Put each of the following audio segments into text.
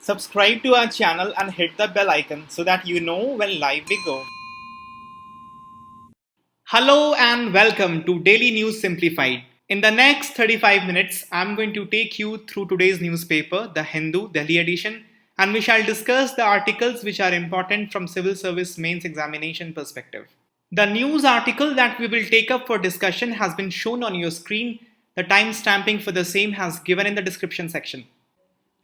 subscribe to our channel and hit the bell icon so that you know when live we go. Hello and welcome to Daily News Simplified. In the next 35 minutes, I'm going to take you through today's newspaper, The Hindu, Delhi edition, and we shall discuss the articles which are important from civil service mains examination perspective. The news article that we will take up for discussion has been shown on your screen. The time stamping for the same has given in the description section.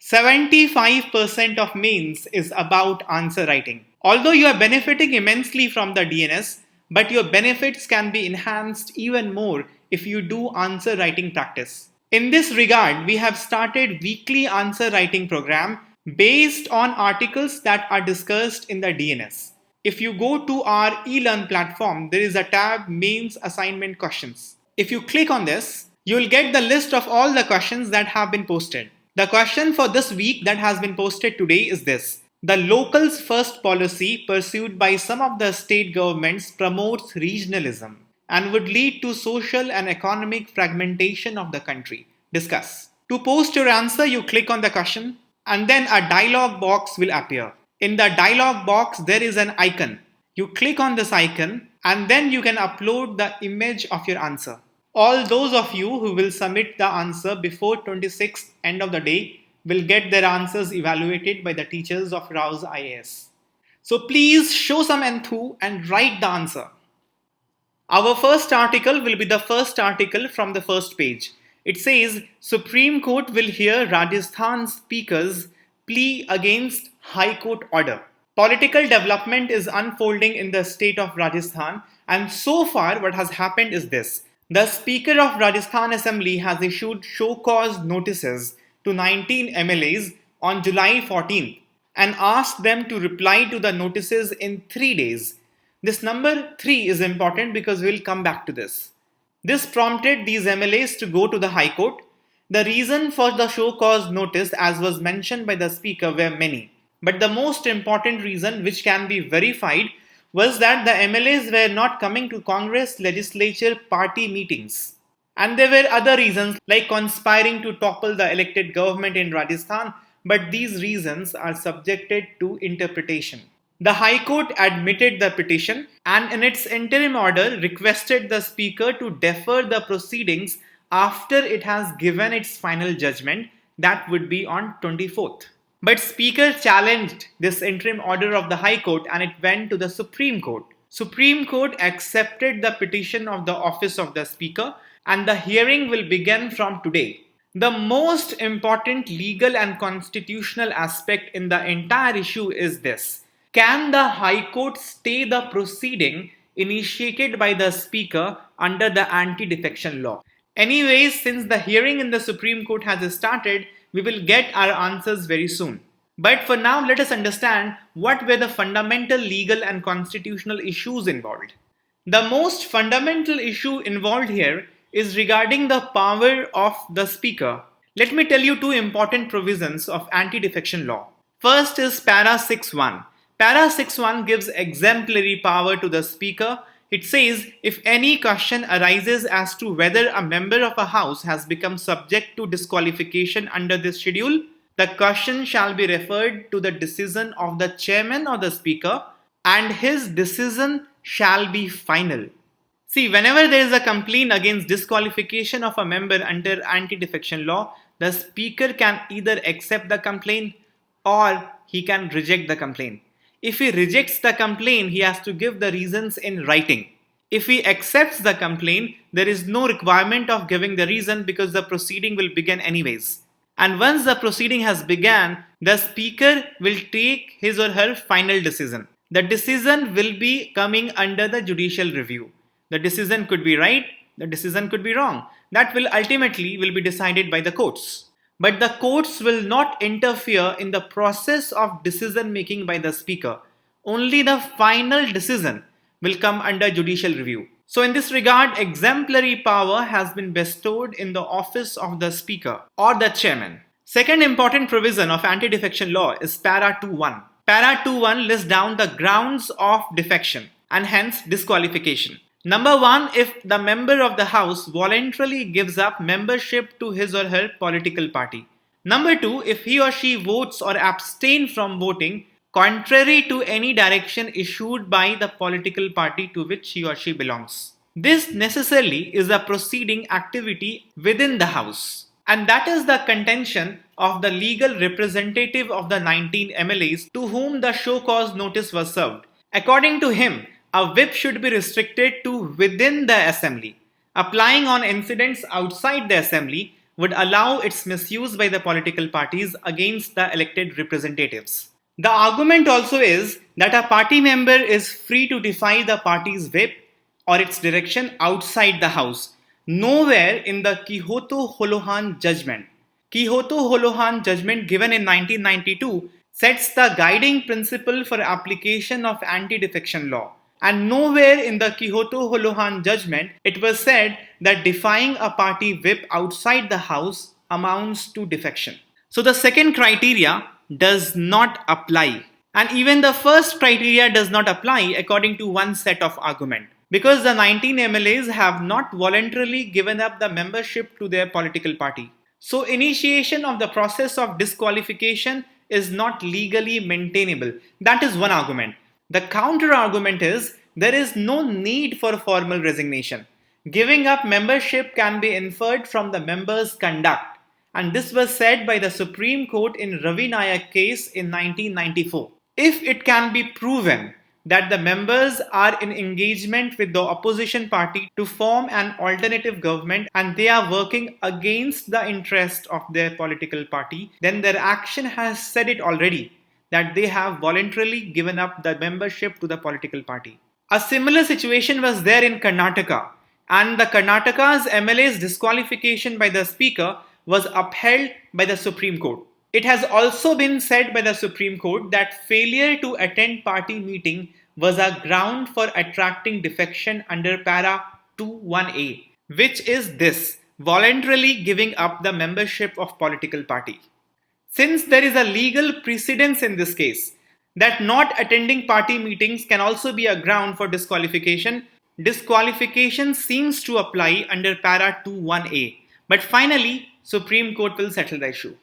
75% of mains is about answer writing. Although you are benefiting immensely from the DNS, but your benefits can be enhanced even more if you do answer writing practice. In this regard, we have started weekly answer writing program based on articles that are discussed in the DNS. If you go to our ELEARN platform, there is a tab Mains Assignment Questions. If you click on this, you will get the list of all the questions that have been posted. The question for this week that has been posted today is this. The locals first policy pursued by some of the state governments promotes regionalism and would lead to social and economic fragmentation of the country. Discuss. To post your answer, you click on the question and then a dialog box will appear. In the dialog box, there is an icon. You click on this icon and then you can upload the image of your answer. All those of you who will submit the answer before 26th end of the day will get their answers evaluated by the teachers of RAU'S. So please show some enthusiasm and write the answer. Our first article will be the first article from the first page. It says, Supreme Court will hear Rajasthan Speaker's plea against High Court order. Political development is unfolding in the state of Rajasthan, and so far what has happened is this. The Speaker of Rajasthan Assembly has issued show cause notices to 19 MLAs on July 14th and asked them to reply to the notices in 3 days. This number 3 is important because we'll come back to this. This prompted these MLAs to go to the High Court. The reason for the show cause notice, as was mentioned by the Speaker, were many. But the most important reason, which can be verified, was that the MLAs were not coming to Congress legislature party meetings. And there were other reasons like conspiring to topple the elected government in Rajasthan, but these reasons are subjected to interpretation. The High Court admitted the petition and in its interim order requested the Speaker to defer the proceedings after it has given its final judgment, that would be on 24th. But Speaker challenged this interim order of the High Court and it went to the Supreme Court. Supreme Court accepted the petition of the office of the Speaker and the hearing will begin from today. The most important legal and constitutional aspect in the entire issue is this. Can the High Court stay the proceeding initiated by the Speaker under the anti-defection law? Anyways, since the hearing in the Supreme Court has started, we will get our answers very soon. But for now, let us understand what were the fundamental legal and constitutional issues involved. The most fundamental issue involved here is regarding the power of the Speaker. Let me tell you two important provisions of anti-defection law. First is Para 6.1. Para 6.1 gives exemplary power to the Speaker. It says, if any question arises as to whether a member of a house has become subject to disqualification under this schedule, the question shall be referred to the decision of the chairman or the Speaker, and his decision shall be final. See, whenever there is a complaint against disqualification of a member under anti-defection law, the Speaker can either accept the complaint or he can reject the complaint. If he rejects the complaint, he has to give the reasons in writing. If he accepts the complaint, there is no requirement of giving the reason because the proceeding will begin anyways. And once the proceeding has begun, the Speaker will take his or her final decision. The decision will be coming under the judicial review. The decision could be right, the decision could be wrong. That will ultimately be decided by the courts. But the courts will not interfere in the process of decision making by the Speaker. Only the final decision will come under judicial review. So in this regard, exemplary power has been bestowed in the office of the Speaker or the Chairman. Second important provision of anti-defection law is Para 2.1. Para 2.1 lists down the grounds of defection and hence disqualification. Number 1, if the member of the House voluntarily gives up membership to his or her political party. Number 2, if he or she votes or abstain from voting contrary to any direction issued by the political party to which he or she belongs. This necessarily is a proceeding activity within the House. And that is the contention of the legal representative of the 19 MLAs to whom the show cause notice was served. According to him, a whip should be restricted to within the assembly. Applying on incidents outside the assembly would allow its misuse by the political parties against the elected representatives. The argument also is that a party member is free to defy the party's whip or its direction outside the House. Nowhere in the Quijotto-Holohan judgment. Quijotto-Holohan judgment given in 1992 sets the guiding principle for application of anti-defection law. And nowhere in the Quijotto-Holohan judgment it was said that defying a party whip outside the House amounts to defection. So the second criteria does not apply. And even the first criteria does not apply according to one set of argument. Because the 19 MLAs have not voluntarily given up the membership to their political party. So initiation of the process of disqualification is not legally maintainable. That is one argument. The counter argument is there is no need for formal resignation. Giving up membership can be inferred from the members' conduct. And this was said by the Supreme Court in Ravi Nayak case in 1994. If it can be proven that the members are in engagement with the opposition party to form an alternative government and they are working against the interest of their political party, then their action has said it already that they have voluntarily given up the membership to the political party. A similar situation was there in Karnataka, and the Karnataka's MLA's disqualification by the Speaker was upheld by the Supreme Court. It has also been said by the Supreme Court that failure to attend party meeting was a ground for attracting defection under para 21A, which is this: voluntarily giving up the membership of political party. Since there is a legal precedence in this case that not attending party meetings can also be a ground for disqualification, disqualification seems to apply under para 21A. But finally, Supreme Court will settle the issue.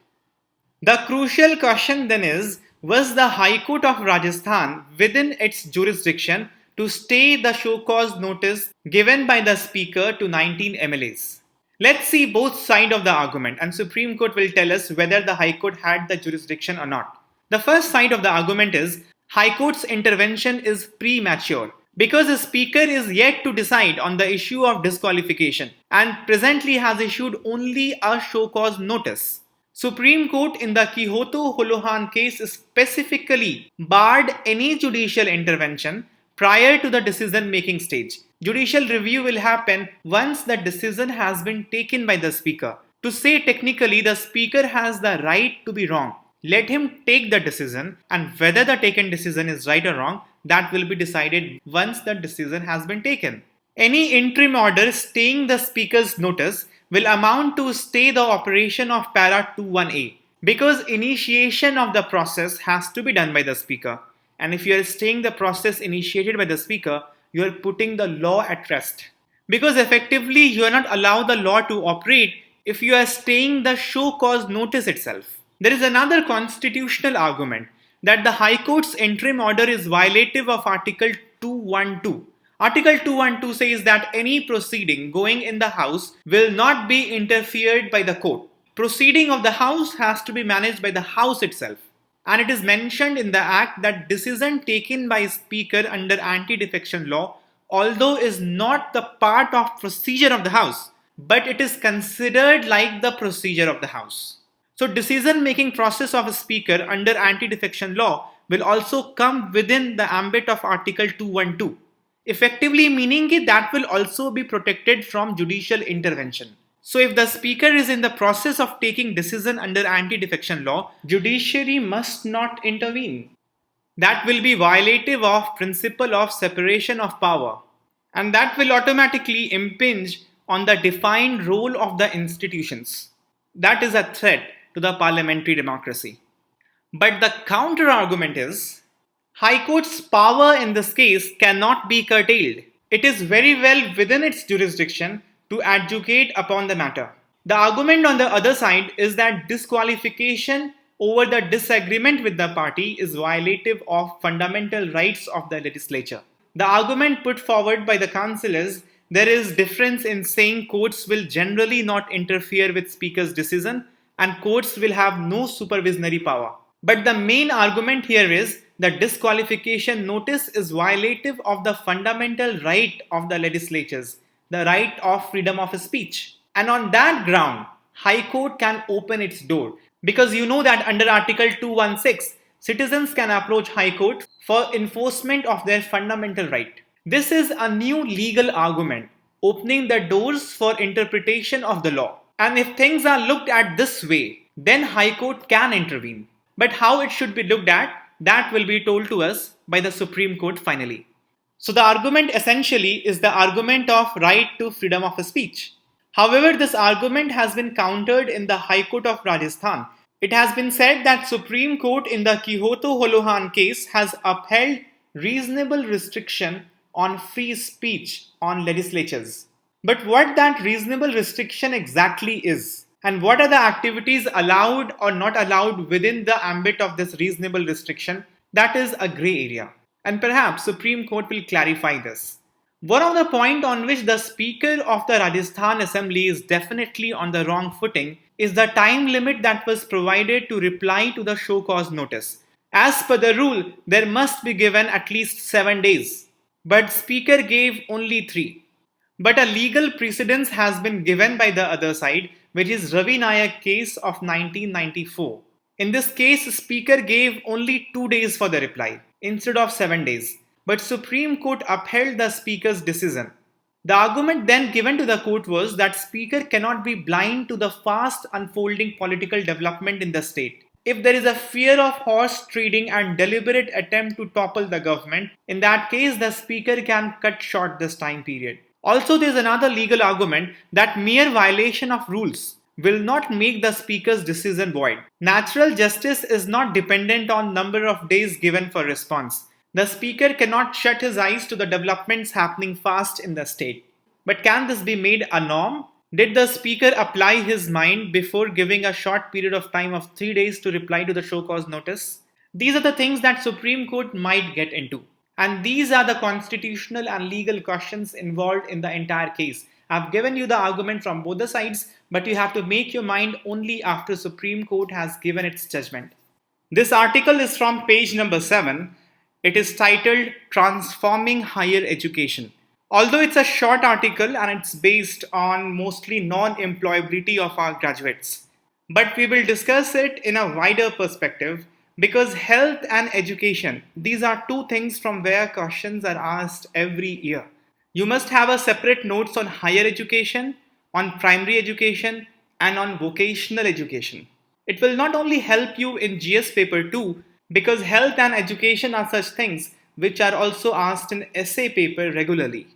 The crucial question then is, was the High Court of Rajasthan within its jurisdiction to stay the show cause notice given by the Speaker to 19 MLAs? Let's see both sides of the argument, and Supreme Court will tell us whether the High Court had the jurisdiction or not. The first side of the argument is High Court's intervention is premature because the Speaker is yet to decide on the issue of disqualification and presently has issued only a show cause notice. Supreme Court in the Quijotto-Holohan case specifically barred any judicial intervention prior to the decision-making stage. Judicial review will happen once the decision has been taken by the Speaker. To say technically, the Speaker has the right to be wrong. Let him take the decision, and whether the taken decision is right or wrong, that will be decided once the decision has been taken. Any interim order staying the Speaker's notice will amount to stay the operation of para 21A because initiation of the process has to be done by the Speaker. And if you are staying the process initiated by the Speaker, you are putting the law at rest. Because effectively you are not allowed the law to operate if you are staying the show cause notice itself. There is another constitutional argument that the High Court's interim order is violative of Article 212. Article 212 says that any proceeding going in the House will not be interfered by the court. Proceeding of the House has to be managed by the House itself. And it is mentioned in the Act that decision taken by Speaker under anti-defection law, although is not the part of procedure of the House, but it is considered like the procedure of the House. So decision-making process of a Speaker under anti-defection law will also come within the ambit of Article 212. Effectively meaning that will also be protected from judicial intervention. So if the Speaker is in the process of taking decision under anti-defection law, judiciary must not intervene. That will be violative of principle of separation of power, and that will automatically impinge on the defined role of the institutions. That is a threat to the parliamentary democracy. But the counter argument is High Court's power in this case cannot be curtailed. It is very well within its jurisdiction to adjudicate upon the matter. The argument on the other side is that disqualification over the disagreement with the party is violative of fundamental rights of the legislature. The argument put forward by the council is there is difference in saying courts will generally not interfere with speaker's decision and courts will have no supervisory power. But the main argument here is that disqualification notice is violative of the fundamental right of the legislatures, the right of freedom of speech. And on that ground, High Court can open its door because you know that under Article 216, citizens can approach High Court for enforcement of their fundamental right. This is a new legal argument, opening the doors for interpretation of the law. And if things are looked at this way, then High Court can intervene. But how it should be looked at, that will be told to us by the Supreme Court finally. So the argument essentially is the argument of right to freedom of speech. However, this argument has been countered in the High Court of Rajasthan. It has been said that Supreme Court in the Kihoto Holohan case has upheld reasonable restriction on free speech on legislatures. But what that reasonable restriction exactly is, and what are the activities allowed or not allowed within the ambit of this reasonable restriction, that is a grey area. And perhaps Supreme Court will clarify this. One of the points on which the Speaker of the Rajasthan Assembly is definitely on the wrong footing is the time limit that was provided to reply to the show cause notice. As per the rule, there must be given at least 7 days. But Speaker gave only 3. But a legal precedence has been given by the other side, which is Ravi Nayak case of 1994. In this case, Speaker gave only 2 days for the reply instead of 7 days. But Supreme Court upheld the Speaker's decision. The argument then given to the court was that Speaker cannot be blind to the fast unfolding political development in the state. If there is a fear of horse trading and deliberate attempt to topple the government, in that case the Speaker can cut short this time period. Also, there is another legal argument that mere violation of rules will not make the Speaker's decision void. Natural justice is not dependent on number of days given for response. The Speaker cannot shut his eyes to the developments happening fast in the state. But can this be made a norm? Did the Speaker apply his mind before giving a short period of time of 3 days to reply to the show cause notice? These are the things that Supreme Court might get into. And these are the constitutional and legal questions involved in the entire case. I've given you the argument from both the sides, but you have to make your mind only after Supreme Court has given its judgment. This article is from page number 7. It is titled Transforming Higher Education. Although it's a short article and it's based on mostly non-employability of our graduates. But we will discuss it in a wider perspective because health and education, these are two things from where questions are asked every year. You must have a separate notes on higher education, on primary education, and on vocational education. It will not only help you in GS paper 2 because health and education are such things which are also asked in essay paper regularly.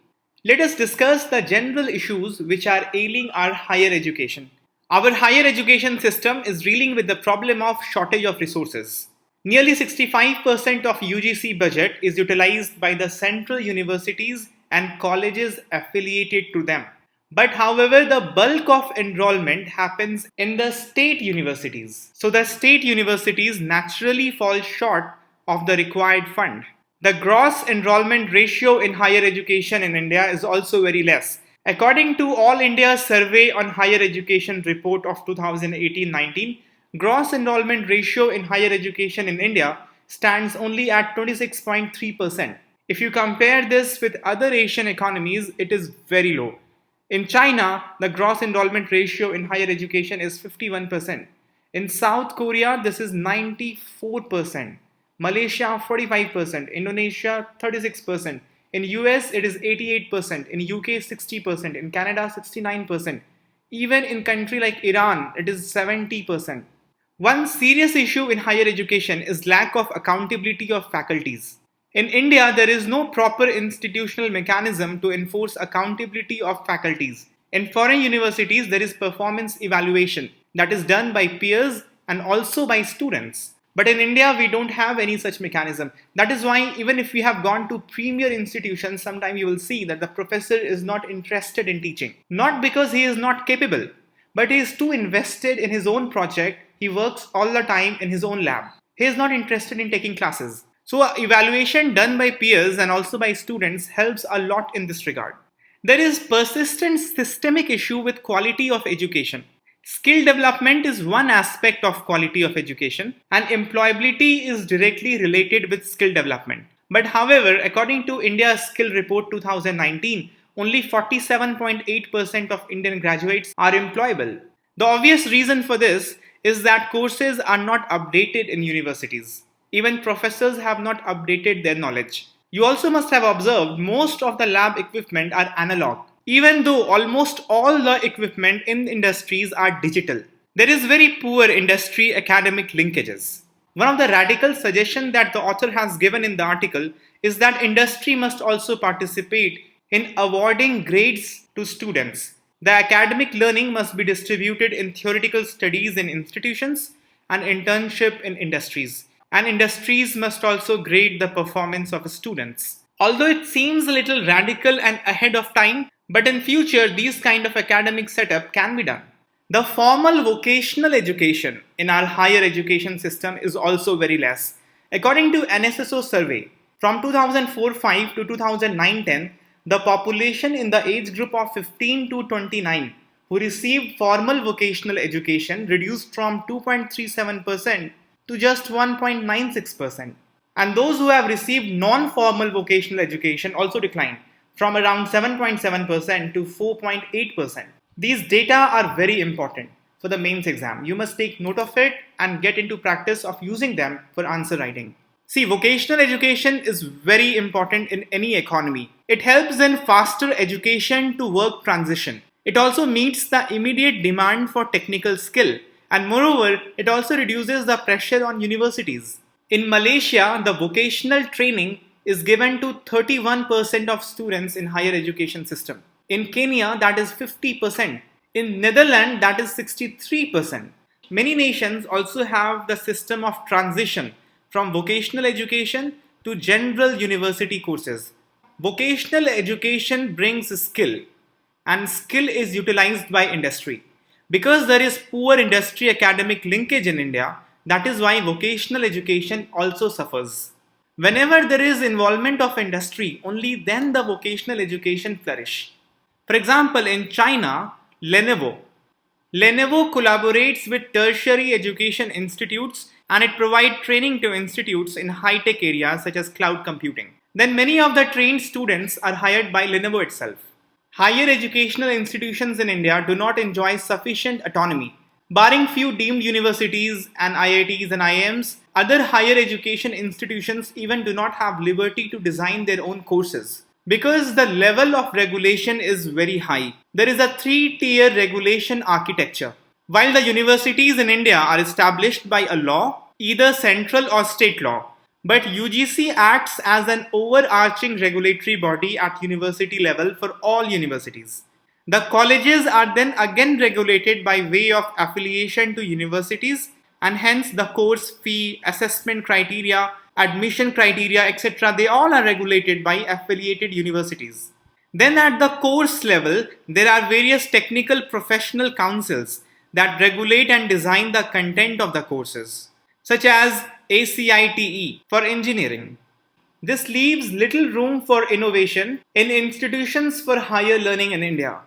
Let us discuss the general issues which are ailing our higher education. Our higher education system is dealing with the problem of shortage of resources. Nearly 65% of UGC budget is utilized by the central universities and colleges affiliated to them. But however, the bulk of enrollment happens in the state universities. So the state universities naturally fall short of the required fund. The gross enrollment ratio in higher education in India is also very less. According to All India Survey on Higher Education report of 2018-19, gross enrollment ratio in higher education in India stands only at 26.3%. If you compare this with other Asian economies, it is very low. In China, the gross enrollment ratio in higher education is 51%. In South Korea, this is 94%. Malaysia, 45%. Indonesia, 36%. In US, it is 88%. In UK, 60%. In Canada, 69%. Even in country like Iran, it is 70%. One serious issue in higher education is lack of accountability of faculties. In India, there is no proper institutional mechanism to enforce accountability of faculties. In foreign universities, there is performance evaluation that is done by peers and also by students. But in India, we don't have any such mechanism. That is why even if we have gone to premier institutions, sometimes you will see that the professor is not interested in teaching. Not because he is not capable, but he is too invested in his own project. He works all the time in his own lab. He is not interested in taking classes. So, evaluation done by peers and also by students helps a lot in this regard. There is persistent systemic issue with quality of education. Skill development is one aspect of quality of education, and employability is directly related with skill development. But however, according to India's Skill Report 2019, only 47.8% of Indian graduates are employable. The obvious reason for this is that courses are not updated in universities. Even professors have not updated their knowledge. You also must have observed most of the lab equipment are analog, even though almost all the equipment in industries are digital. There is very poor industry academic linkages. One of the radical suggestions that the author has given in the article is that industry must also participate in awarding grades to students. The academic learning must be distributed in theoretical studies in institutions and internship in industries. And industries must also grade the performance of students. Although it seems a little radical and ahead of time, but in future these kind of academic setup can be done. The formal vocational education in our higher education system is also very less. According to NSSO survey, from 2004-5 to 2009-10, the population in the age group of 15 to 29 who received formal vocational education reduced from 2.37% to just 1.96%. And those who have received non-formal vocational education also declined from around 7.7% to 4.8%. These data are very important for the mains exam. You must take note of it and get into practice of using them for answer writing. See, vocational education is very important in any economy. It helps in faster education to work transition. It also meets the immediate demand for technical skill, and moreover, it also reduces the pressure on universities. In Malaysia, the vocational training is given to 31% of students in higher education system. In Kenya, that is 50%. In Netherlands, that is 63%. Many nations also have the system of transition from vocational education to general university courses. Vocational education brings skill, and skill is utilized by industry. Because there is poor industry academic linkage in India, that is why vocational education also suffers. Whenever there is involvement of industry, only then the vocational education flourish. For example, in China, Lenovo collaborates with tertiary education institutes and it provides training to institutes in high-tech areas such as cloud computing. Then many of the trained students are hired by Lenovo itself. Higher educational institutions in India do not enjoy sufficient autonomy. Barring few deemed universities and IITs and IIMs, other higher education institutions even do not have liberty to design their own courses. Because the level of regulation is very high, there is a three-tier regulation architecture. While the universities in India are established by a law, either central or state law, but UGC acts as an overarching regulatory body at university level for all universities. The colleges are then again regulated by way of affiliation to universities, and hence the course fee, assessment criteria, admission criteria, etc. they all are regulated by affiliated universities. Then at the course level, there are various technical professional councils that regulate and design the content of the courses, such as ACITE for engineering. This leaves little room for innovation in institutions for higher learning in India.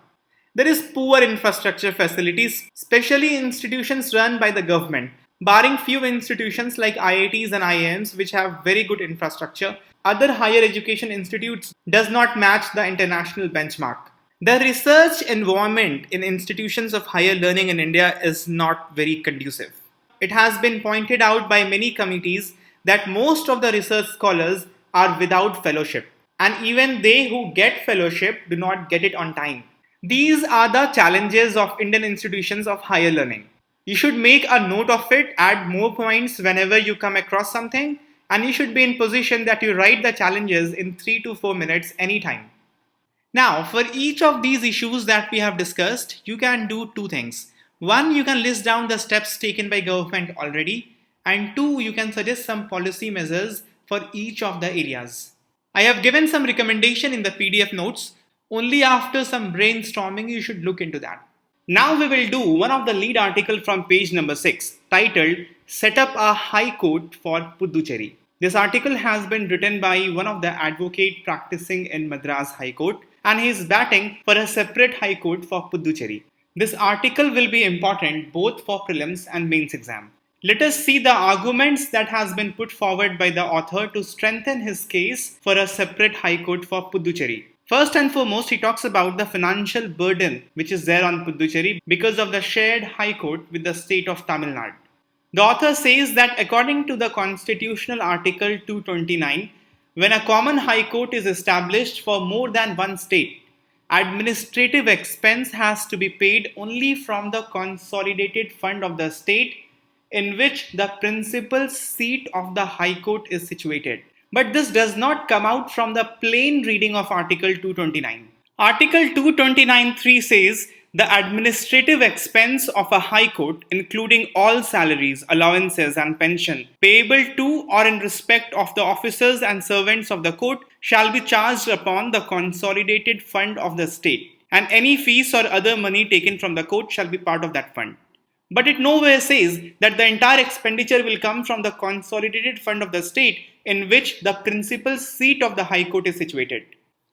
There is poor infrastructure facilities, especially institutions run by the government. Barring few institutions like IITs and IIMs which have very good infrastructure, other higher education institutes does not match the international benchmark. The research environment in institutions of higher learning in India is not very conducive. It has been pointed out by many committees that most of the research scholars are without fellowship, and even they who get fellowship do not get it on time. These are the challenges of Indian institutions of higher learning. You should make a note of it, add more points whenever you come across something, and you should be in position that you write the challenges in 3 to 4 minutes anytime. Now, for each of these issues that we have discussed, you can do two things. One, you can list down the steps taken by government already, and two, you can suggest some policy measures for each of the areas. I have given some recommendation in the PDF notes. Only after some brainstorming you should look into that. Now we will do one of the lead article from page number 6 titled Set Up a High Court for Puducherry. This article has been written by one of the advocate practicing in Madras High Court and he is batting for a separate High Court for Puducherry. This article will be important both for prelims and mains exam. Let us see the arguments that has been put forward by the author to strengthen his case for a separate High Court for Puducherry. First and foremost, he talks about the financial burden which is there on Puducherry because of the shared High Court with the state of Tamil Nadu. The author says that according to the constitutional article 229, when a common High Court is established for more than one state, administrative expense has to be paid only from the consolidated fund of the state in which the principal seat of the High Court is situated. But this does not come out from the plain reading of Article 229. Article 229.3 says the administrative expense of a High Court, including all salaries, allowances, and pension payable to or in respect of the officers and servants of the court, shall be charged upon the consolidated fund of the state, and any fees or other money taken from the court shall be part of that fund. But it nowhere says that the entire expenditure will come from the consolidated fund of the state in which the principal seat of the High Court is situated.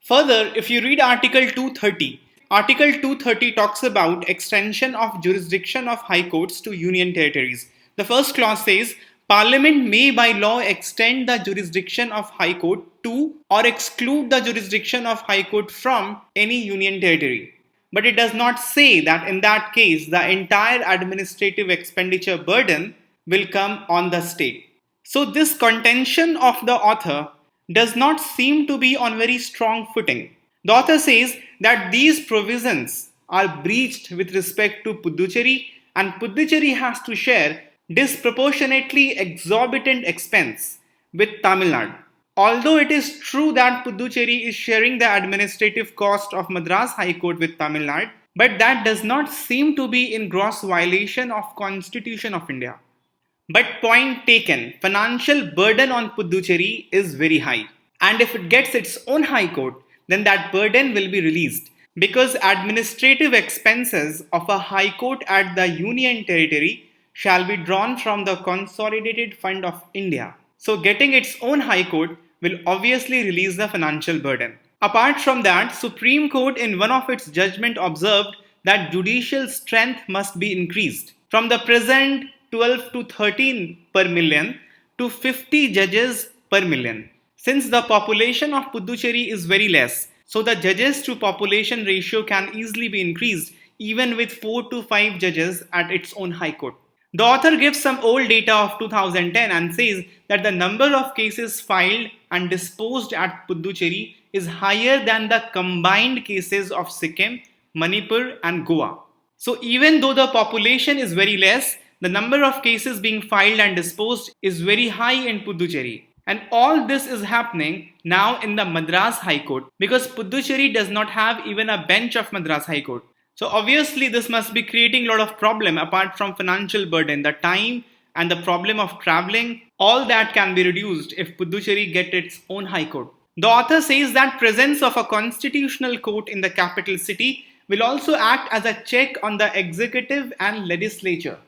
Further, if you read Article 230, Article 230 talks about extension of jurisdiction of High Courts to Union territories. The first clause says, Parliament may by law extend the jurisdiction of High Court to or exclude the jurisdiction of High Court from any Union territory. But it does not say that in that case the entire administrative expenditure burden will come on the state. So this contention of the author does not seem to be on very strong footing. The author says that these provisions are breached with respect to Puducherry and Puducherry has to share disproportionately exorbitant expense with Tamil Nadu. Although it is true that Puducherry is sharing the administrative cost of Madras High Court with Tamil Nadu, but that does not seem to be in gross violation of Constitution of India. But point taken, financial burden on Puducherry is very high. And if it gets its own High Court, then that burden will be released because administrative expenses of a High Court at the Union Territory shall be drawn from the Consolidated Fund of India. So getting its own High Court will obviously release the financial burden. Apart from that, Supreme Court in one of its judgment observed that judicial strength must be increased from the present 12 to 13 per million to 50 judges per million. Since the population of Puducherry is very less, so the judges to population ratio can easily be increased even with 4 to 5 judges at its own High Court. The author gives some old data of 2010 and says that the number of cases filed and disposed at Puducherry is higher than the combined cases of Sikkim, Manipur and Goa. So even though the population is very less, the number of cases being filed and disposed is very high in Puducherry. And all this is happening now in the Madras High Court because Puducherry does not have even a bench of Madras High Court. So obviously this must be creating a lot of problem apart from financial burden, the time and the problem of travelling, all that can be reduced if Puducherry gets its own High Court. The author says that presence of a constitutional court in the capital city will also act as a check on the executive and legislature.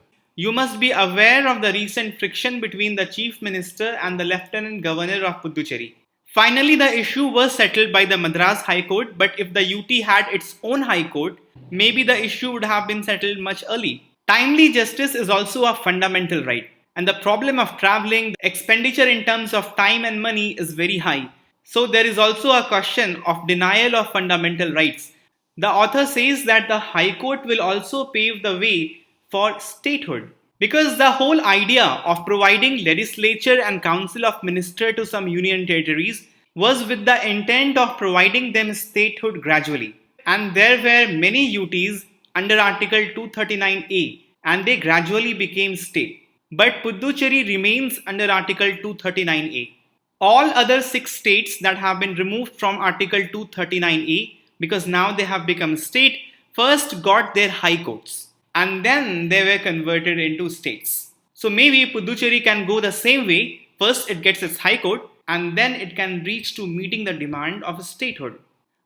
You must be aware of the recent friction between the Chief Minister and the Lieutenant Governor of Puducherry. Finally, the issue was settled by the Madras High Court, but if the UT had its own High Court, maybe the issue would have been settled much early. Timely justice is also a fundamental right, and the problem of travelling, the expenditure in terms of time and money is very high. So there is also a question of denial of fundamental rights. The author says that the High Court will also pave the way for statehood. Because the whole idea of providing legislature and council of minister to some union territories was with the intent of providing them statehood gradually. And there were many UTs under Article 239A and they gradually became state. But Puducherry remains under Article 239A. All other 6 states that have been removed from Article 239A because now they have become state first got their high courts. And then they were converted into states. So maybe Puducherry can go the same way. First it gets its High Court and then it can reach to meeting the demand of statehood.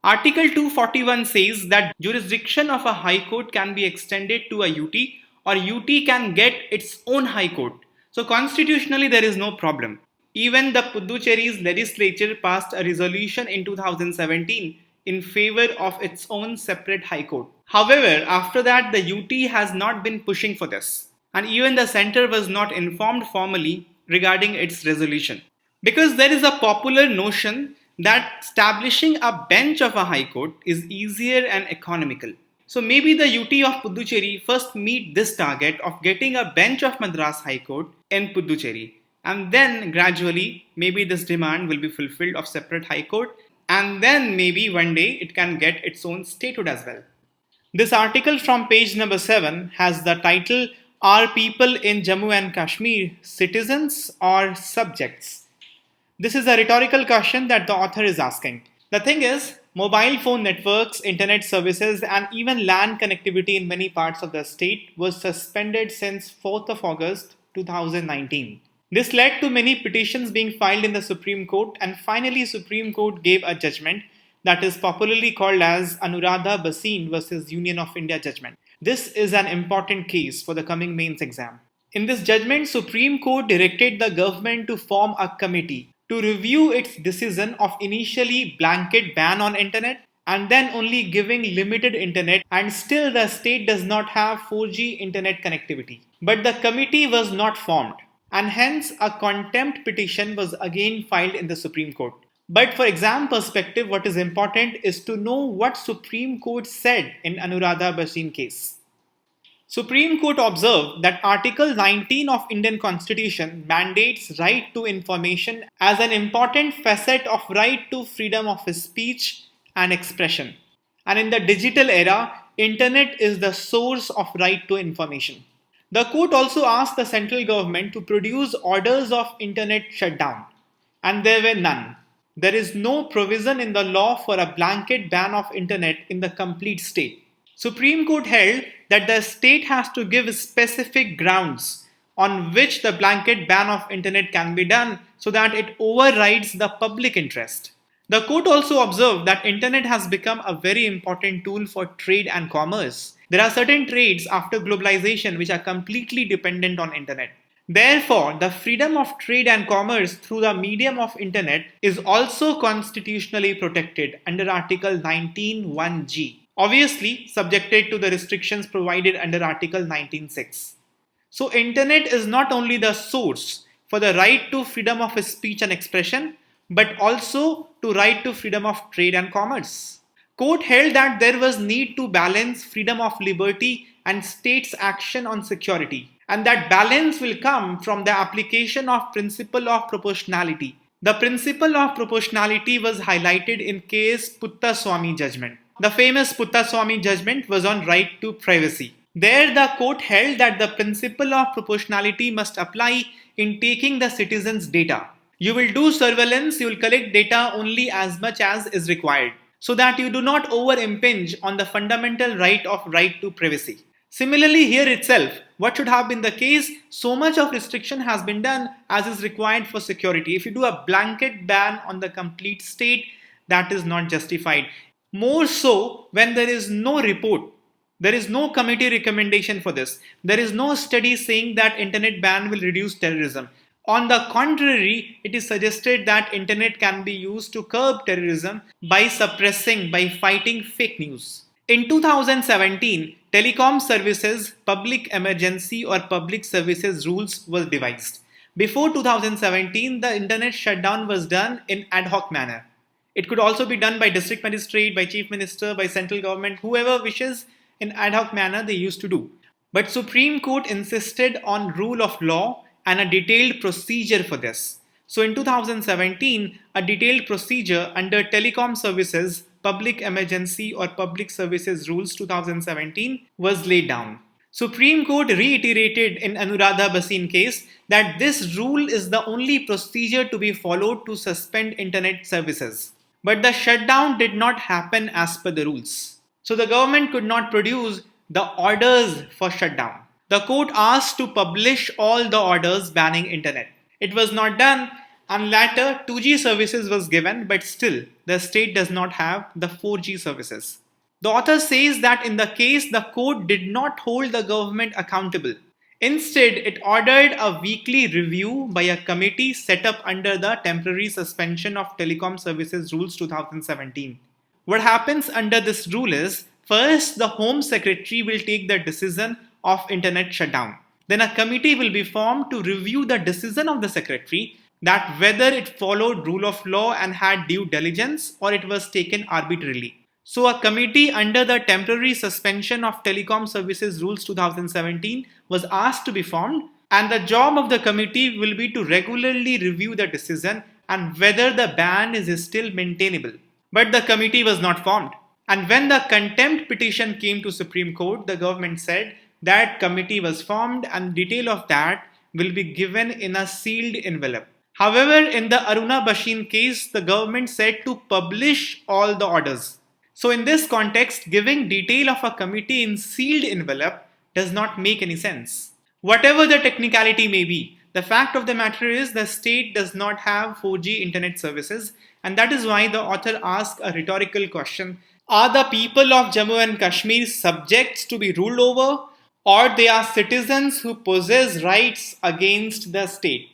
Article 241 says that jurisdiction of a high court can be extended to a UT, or UT can get its own high court. So constitutionally there is no problem. Even the Puducherry's legislature passed a resolution in 2017 in favor of its own separate high court. However, after that the UT has not been pushing for this, and even the center was not informed formally regarding its resolution. Because there is a popular notion that establishing a bench of a high court is easier and economical. So maybe the UT of Puducherry first meet this target of getting a bench of Madras High Court in Puducherry, and then gradually maybe this demand will be fulfilled of separate high court, and then maybe one day it can get its own statehood as well. This article from page number 7 has the title, Are people in Jammu and Kashmir citizens or subjects? This is a rhetorical question that the author is asking. The thing is, mobile phone networks, internet services, and even LAN connectivity in many parts of the state was suspended since 4th of August 2019. This led to many petitions being filed in the Supreme Court, and finally Supreme Court gave a judgment that is popularly called as Anuradha Bhasin versus Union of India judgment. This is an important case for the coming mains exam. In this judgment, Supreme Court directed the government to form a committee to review its decision of initially blanket ban on internet and then only giving limited internet, and still the state does not have 4G internet connectivity. But the committee was not formed, and hence a contempt petition was again filed in the Supreme Court. But for exam perspective, what is important is to know what Supreme Court said in Anuradha Bhasin case. Supreme Court observed that Article 19 of Indian Constitution mandates right to information as an important facet of right to freedom of speech and expression. And in the digital era, internet is the source of right to information. The court also asked the central government to produce orders of internet shutdown, and there were none. There is no provision in the law for a blanket ban of internet in the complete state. Supreme Court held that the state has to give specific grounds on which the blanket ban of internet can be done so that it overrides the public interest. The court also observed that internet has become a very important tool for trade and commerce. There are certain trades after globalization which are completely dependent on internet. Therefore, the freedom of trade and commerce through the medium of internet is also constitutionally protected under Article 19(1)(g. Obviously, subjected to the restrictions provided under Article 19(6). So, internet is not only the source for the right to freedom of speech and expression, but also to right to freedom of trade and commerce. Court held that there was need to balance freedom of liberty and state's action on security, and that balance will come from the application of principle of proportionality. The principle of proportionality was highlighted in case Puttaswamy judgment. The famous Puttaswamy judgment was on right to privacy. There the court held that the principle of proportionality must apply in taking the citizens' data. You will do surveillance, you will collect data only as much as is required, so that you do not over impinge on the fundamental right to privacy. Similarly, here itself, what should have been the case? So much of restriction has been done as is required for security. If you do a blanket ban on the complete state, that is not justified. More so when there is no report, there is no committee recommendation for this. There is no study saying that internet ban will reduce terrorism. On the contrary, it is suggested that internet can be used to curb terrorism by fighting fake news. In 2017, Telecom Services Public Emergency or Public Services Rules was devised. Before 2017, the internet shutdown was done in ad hoc manner. It could also be done by district magistrate, by chief minister, by central government, whoever wishes in ad hoc manner they used to do. But Supreme Court insisted on rule of law and a detailed procedure for this. So in 2017, a detailed procedure under Telecom Services Public Emergency or Public Services Rules 2017 was laid down. Supreme Court reiterated in Anuradha Bhasin case that this rule is the only procedure to be followed to suspend internet services. But the shutdown did not happen as per the rules. So the government could not produce the orders for shutdown. The court asked to publish all the orders banning internet. It was not done, And later 2G services was given, but still the state does not have the 4G services. The author says that in the case, the court did not hold the government accountable. Instead, it ordered a weekly review by a committee set up under the Temporary Suspension of Telecom Services Rules 2017. What happens under this rule is, first, the Home Secretary will take the decision of internet shutdown. Then a committee will be formed to review the decision of the Secretary, that whether it followed rule of law and had due diligence or it was taken arbitrarily. So a committee under the Temporary Suspension of Telecom Services Rules 2017 was asked to be formed, and the job of the committee will be to regularly review the decision and whether the ban is still maintainable. But the committee was not formed. And when the contempt petition came to Supreme Court, the government said that committee was formed and detail of that will be given in a sealed envelope. However, in the Aruna Bashin case, the government said to publish all the orders. So in this context, giving detail of a committee in sealed envelope does not make any sense. Whatever the technicality may be, the fact of the matter is the state does not have 4G internet services, and that is why the author asks a rhetorical question. Are the people of Jammu and Kashmir subjects to be ruled over, or they are citizens who possess rights against the state?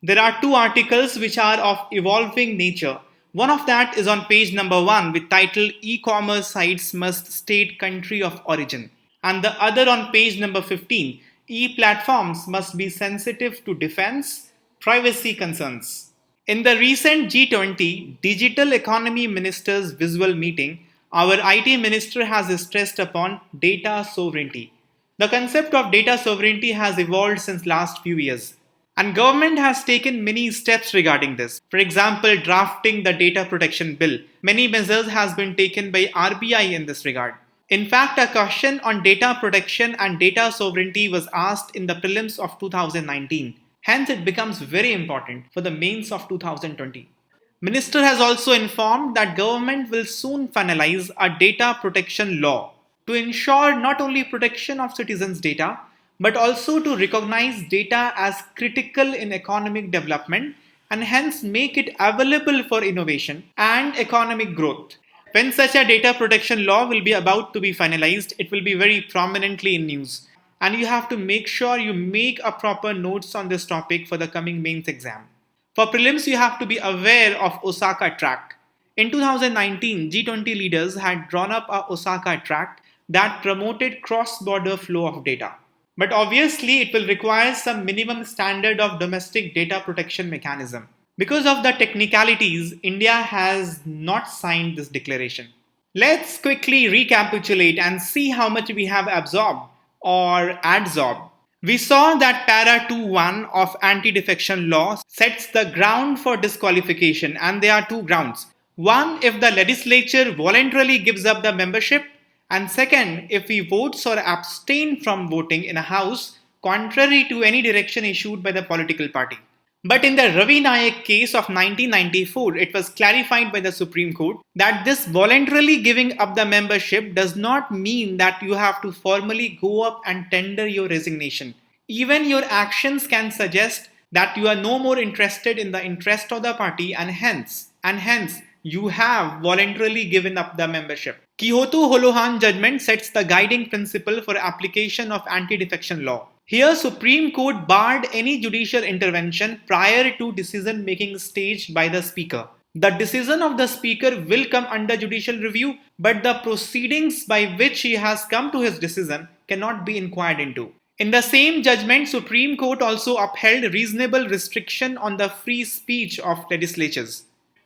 There are two articles which are of evolving nature. One of that is on page number 1 with title E-commerce sites must state country of origin, and the other on page number 15, E-platforms must be sensitive to defense, privacy concerns. In the recent G20 Digital Economy Ministers visual meeting, our IT minister has stressed upon data sovereignty. The concept of data sovereignty has evolved since last few years. And government has taken many steps regarding this. For example, drafting the data protection bill. Many measures has been taken by RBI in this regard. In fact, a question on data protection and data sovereignty was asked in the prelims of 2019. Hence, it becomes very important for the mains of 2020. Minister has also informed that government will soon finalize a data protection law to ensure not only protection of citizens' data, but also to recognize data as critical in economic development and hence make it available for innovation and economic growth. When such a data protection law will be about to be finalized, it will be very prominently in news. And you have to make sure you make a proper notes on this topic for the coming mains exam. For prelims, you have to be aware of Osaka Tract. In 2019, G20 leaders had drawn up a Osaka Tract that promoted cross-border flow of data. But obviously, it will require some minimum standard of domestic data protection mechanism. Because of the technicalities, India has not signed this declaration. Let's quickly recapitulate and see how much we have absorbed or adsorbed. We saw that para 2.1 of anti-defection law sets the ground for disqualification, and there are two grounds. One, if the legislature voluntarily gives up the membership, and second, if he votes or abstain from voting in a house contrary to any direction issued by the political party. But in the Ravi Nayak case of 1994, it was clarified by the Supreme Court that this voluntarily giving up the membership does not mean that you have to formally go up and tender your resignation. Even your actions can suggest that you are no more interested in the interest of the party and hence you have voluntarily given up the membership. Kyoto Holohan judgment sets the guiding principle for application of anti-defection law. Here, Supreme Court barred any judicial intervention prior to decision-making stage by the Speaker. The decision of the Speaker will come under judicial review, but the proceedings by which he has come to his decision cannot be inquired into. In the same judgment, Supreme Court also upheld reasonable restriction on the free speech of legislatures.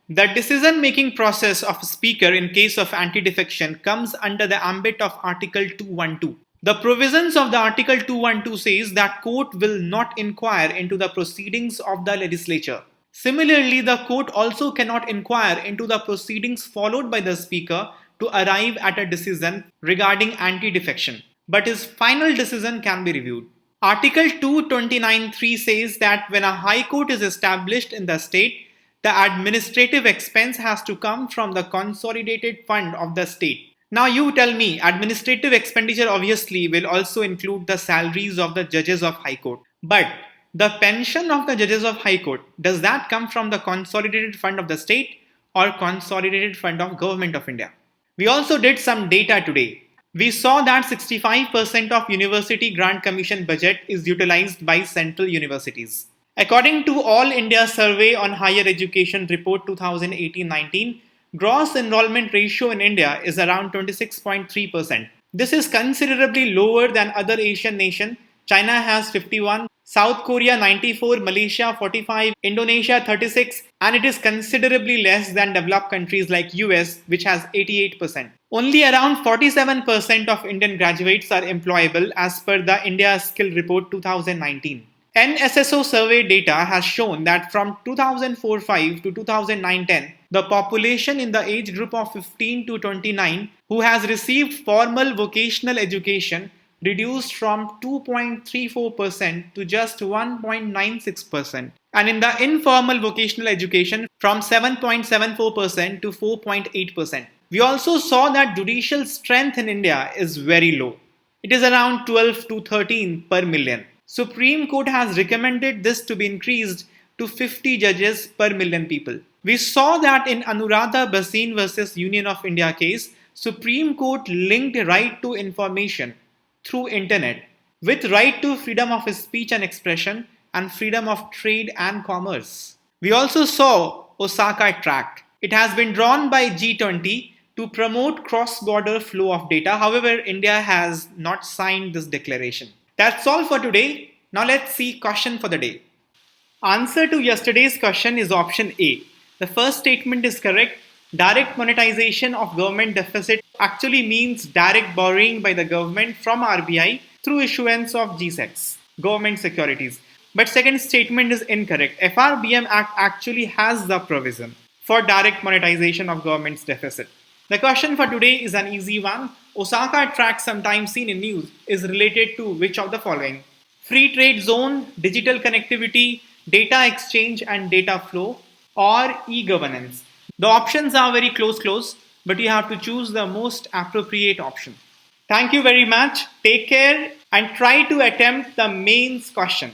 The decision-making process of a speaker in case of anti-defection comes under the ambit of Article 212. The provisions of the Article 212 says that court will not inquire into the proceedings of the legislature. Similarly, the court also cannot inquire into the proceedings followed by the speaker to arrive at a decision regarding anti-defection, but his final decision can be reviewed. Article 229(3) says that when a high court is established in the state, the administrative expense has to come from the consolidated fund of the state. Now you tell me, administrative expenditure obviously will also include the salaries of the judges of High Court. But the pension of the judges of High Court, does that come from the consolidated fund of the state or consolidated fund of Government of India? We also did some data today. We saw that 65% of University Grant Commission budget is utilized by central universities. According to All India Survey on Higher Education Report 2018-19, gross enrollment ratio in India is around 26.3%. This is considerably lower than other Asian nations. China has 51, South Korea 94, Malaysia 45, Indonesia 36, and it is considerably less than developed countries like US, which has 88%. Only around 47% of Indian graduates are employable as per the India Skill Report 2019. NSSO survey data has shown that from 2004-5 to 2009-10, the population in the age group of 15 to 29 who has received formal vocational education reduced from 2.34% to just 1.96%, and in the informal vocational education from 7.74% to 4.8%. We also saw that judicial strength in India is very low. It is around 12 to 13 per million. Supreme Court has recommended this to be increased to 50 judges per million people. We saw that in Anuradha Bhasin versus Union of India case, Supreme Court linked right to information through internet with right to freedom of speech and expression and freedom of trade and commerce. We also saw Osaka Tract. It has been drawn by G20 to promote cross-border flow of data. However, India has not signed this declaration. That's all for today. Now let's see question for the day. Answer to yesterday's question is option A. The first statement is correct. Direct monetization of government deficit actually means direct borrowing by the government from RBI through issuance of GSECs, government securities. But second statement is incorrect. FRBM Act actually has the provision for direct monetization of government's deficit. The question for today is an easy one. Osaka Tract, sometimes seen in news, is related to which of the following? Free trade zone, digital connectivity, data exchange and data flow, or e-governance. The options are very close, but you have to choose the most appropriate option. Thank you very much. Take care and try to attempt the mains question.